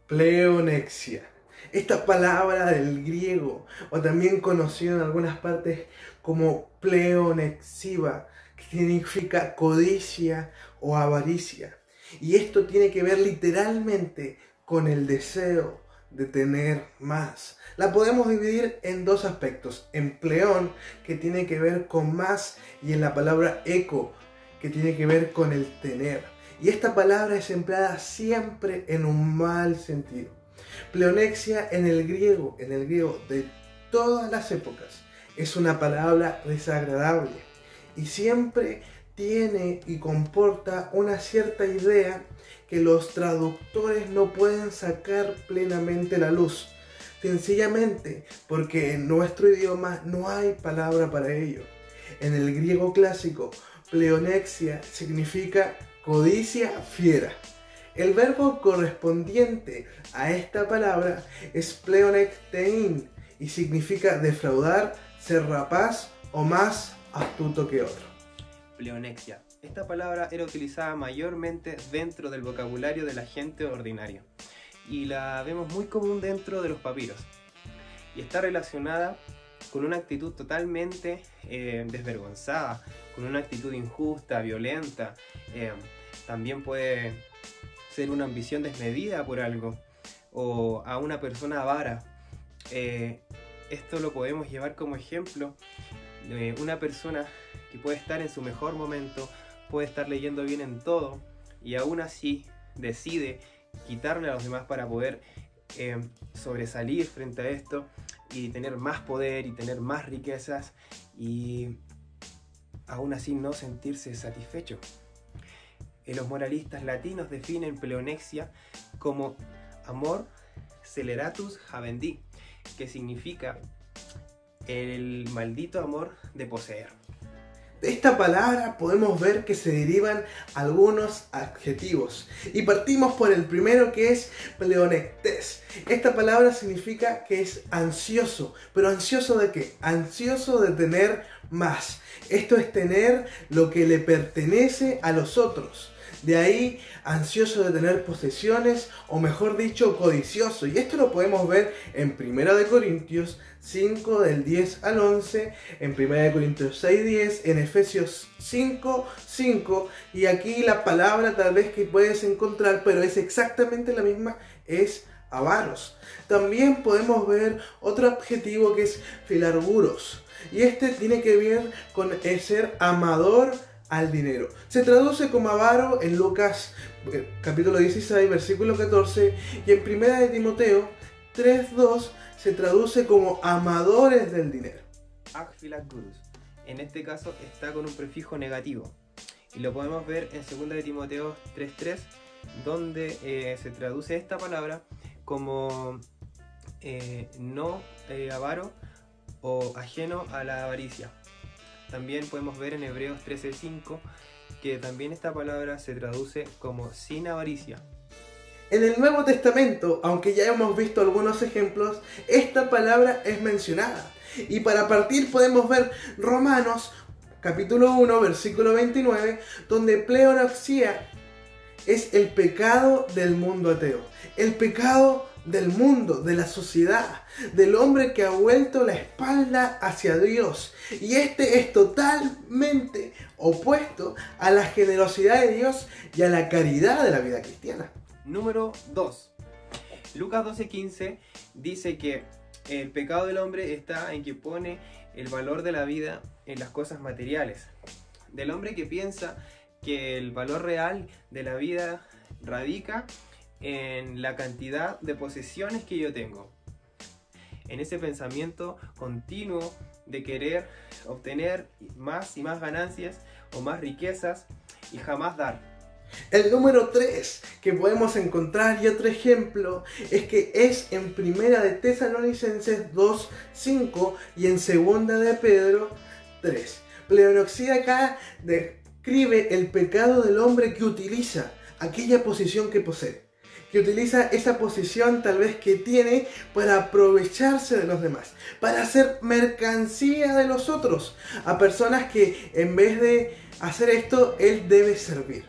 Pleonexia. Esta palabra del griego, o también conocido en algunas partes como pleonexiva, que significa codicia o avaricia. Y esto tiene que ver literalmente con el deseo de tener más. La podemos dividir en dos aspectos: en pleón, que tiene que ver con más, y en la palabra eco, que tiene que ver con el tener. Y esta palabra es empleada siempre en un mal sentido. Pleonexia en el griego de todas las épocas, es una palabra desagradable y siempre tiene y comporta una cierta idea que los traductores no pueden sacar plenamente a la luz, sencillamente porque en nuestro idioma no hay palabra para ello. En el griego clásico, pleonexia significa codicia fiera. El verbo correspondiente a esta palabra es pleonektein y significa defraudar, ser rapaz o más astuto que otro. Pleonexia. Esta palabra era utilizada mayormente dentro del vocabulario de la gente ordinaria y la vemos muy común dentro de los papiros, y está relacionada con una actitud totalmente desvergonzada, con una actitud injusta, violenta. También puede ser una ambición desmedida por algo, o a una persona avara. Esto lo podemos llevar como ejemplo de una persona que puede estar en su mejor momento, puede estar leyendo bien en todo, y aún así decide quitarle a los demás para poder sobresalir frente a esto y tener más poder y tener más riquezas, y aún así no sentirse satisfecho. Los moralistas latinos definen pleonexia como amor sceleratus habendi, que significa el maldito amor de poseer. De esta palabra podemos ver que se derivan algunos adjetivos, y partimos por el primero, que es pleonectes. Esta palabra significa que es ansioso, pero ¿ansioso de qué? Ansioso de tener más. Esto es tener lo que le pertenece a los otros. De ahí, ansioso de tener posesiones, o mejor dicho, codicioso. Y esto lo podemos ver en 1 Corintios 5, del 10 al 11, en 1 Corintios 6, 10, en Efesios 5, 5, y aquí la palabra tal vez que puedes encontrar, pero es exactamente la misma, es avaros. También podemos ver otro adjetivo que es filarguros, y este tiene que ver con el ser amador al dinero. Se traduce como avaro en Lucas capítulo 16, versículo 14, y en 1 de Timoteo 3:2 se traduce como amadores del dinero. Agfilagurus, en este caso está con un prefijo negativo, y lo podemos ver en 2 de Timoteo 3:3, donde se traduce esta palabra como no avaro o ajeno a la avaricia. También podemos ver en Hebreos 13:5 que también esta palabra se traduce como sin avaricia. En el Nuevo Testamento, aunque ya hemos visto algunos ejemplos, esta palabra es mencionada. Y para partir podemos ver Romanos capítulo 1, versículo 29, donde pleonexia es el pecado del mundo ateo. El pecado del mundo, de la sociedad, del hombre que ha vuelto la espalda hacia Dios. Y este es totalmente opuesto a la generosidad de Dios y a la caridad de la vida cristiana. Número 2. Lucas 12:15 dice que el pecado del hombre está en que pone el valor de la vida en las cosas materiales. Del hombre que piensa que el valor real de la vida radica en la cantidad de posesiones que yo tengo, en ese pensamiento continuo de querer obtener más y más ganancias o más riquezas y jamás dar. El número 3 que podemos encontrar, y otro ejemplo, es que es en 1 de Tesalonicenses 2:5 y en 2 de Pedro 3. Pleonexia acá describe el pecado del hombre que utiliza aquella posición que posee, que utiliza esa posición tal vez que tiene para aprovecharse de los demás, para hacer mercancía de los otros, a personas que en vez de hacer esto, él debe servir.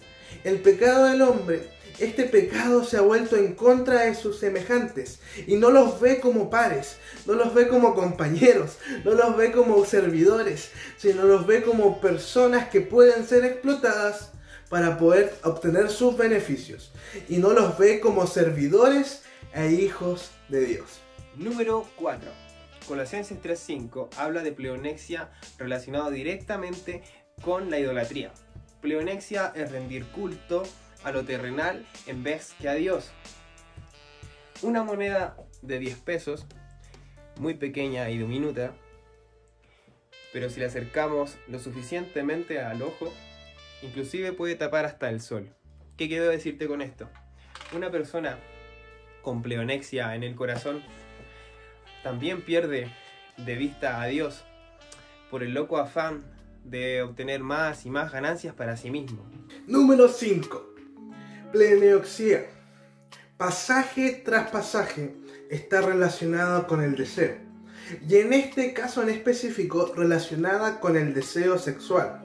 El pecado del hombre este pecado se ha vuelto en contra de sus semejantes y no los ve como pares, no los ve como compañeros, no los ve como servidores, sino los ve como personas que pueden ser explotadas para poder obtener sus beneficios, y no los ve como servidores e hijos de Dios. Número 4. Colosenses 3:5 habla de pleonexia relacionado directamente con la idolatría. Pleonexia es rendir culto a lo terrenal en vez que a Dios. Una moneda de 10 pesos, muy pequeña y diminuta, pero si la acercamos lo suficientemente al ojo, inclusive puede tapar hasta el sol. ¿Qué quiero decirte con esto? Una persona con pleonexia en el corazón también pierde de vista a Dios por el loco afán de obtener más y más ganancias para sí mismo. Número 5. Pleonexia. Pasaje tras pasaje está relacionado con el deseo, y en este caso en específico relacionada con el deseo sexual.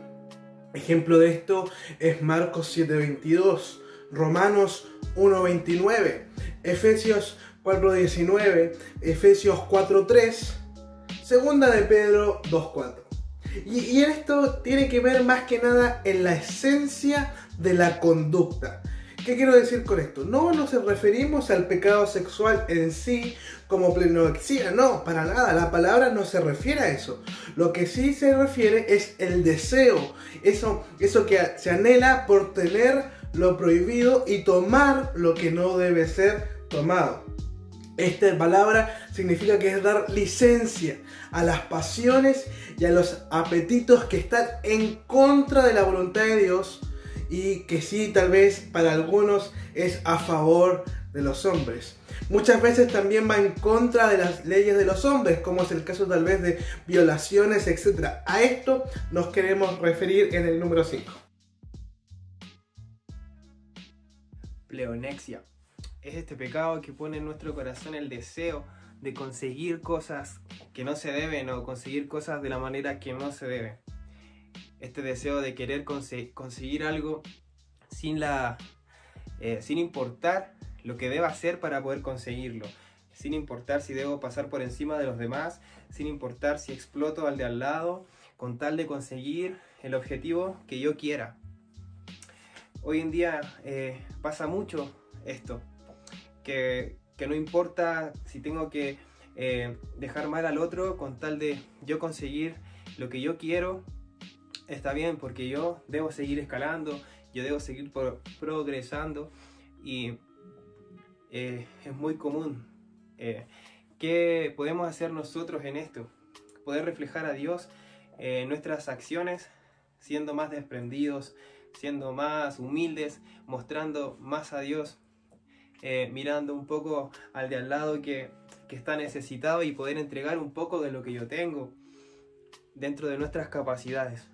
Ejemplo de esto es Marcos 7:22, Romanos 1:29, Efesios 4:19, Efesios 4:3, Segunda de Pedro 2:4. Y en esto tiene que ver más que nada en la esencia de la conducta. ¿Qué quiero decir con esto? No nos referimos al pecado sexual en sí como pleonexia, no, para nada, la palabra no se refiere a eso. Lo que sí se refiere es el deseo, eso que se anhela por tener lo prohibido y tomar lo que no debe ser tomado. Esta palabra significa que es dar licencia a las pasiones y a los apetitos que están en contra de la voluntad de Dios, y que sí, tal vez para algunos es a favor de los hombres. Muchas veces también va en contra de las leyes de los hombres, como es el caso tal vez de violaciones, etc. A esto nos queremos referir en el número 5. Pleonexia es este pecado que pone en nuestro corazón el deseo de conseguir cosas que no se deben o conseguir cosas de la manera que no se debe. Este deseo de querer conseguir algo sin importar lo que deba hacer para poder conseguirlo, sin importar si debo pasar por encima de los demás, sin importar si exploto al de al lado, con tal de conseguir el objetivo que yo quiera. Hoy en día pasa mucho esto, que no importa si tengo que dejar mal al otro con tal de yo conseguir lo que yo quiero. Está bien, porque yo debo seguir escalando, yo debo seguir progresando, y es muy común. ¿Qué podemos hacer nosotros en esto? Poder reflejar a Dios en nuestras acciones, siendo más desprendidos, siendo más humildes, mostrando más a Dios, mirando un poco al de al lado que está necesitado, y poder entregar un poco de lo que yo tengo dentro de nuestras capacidades.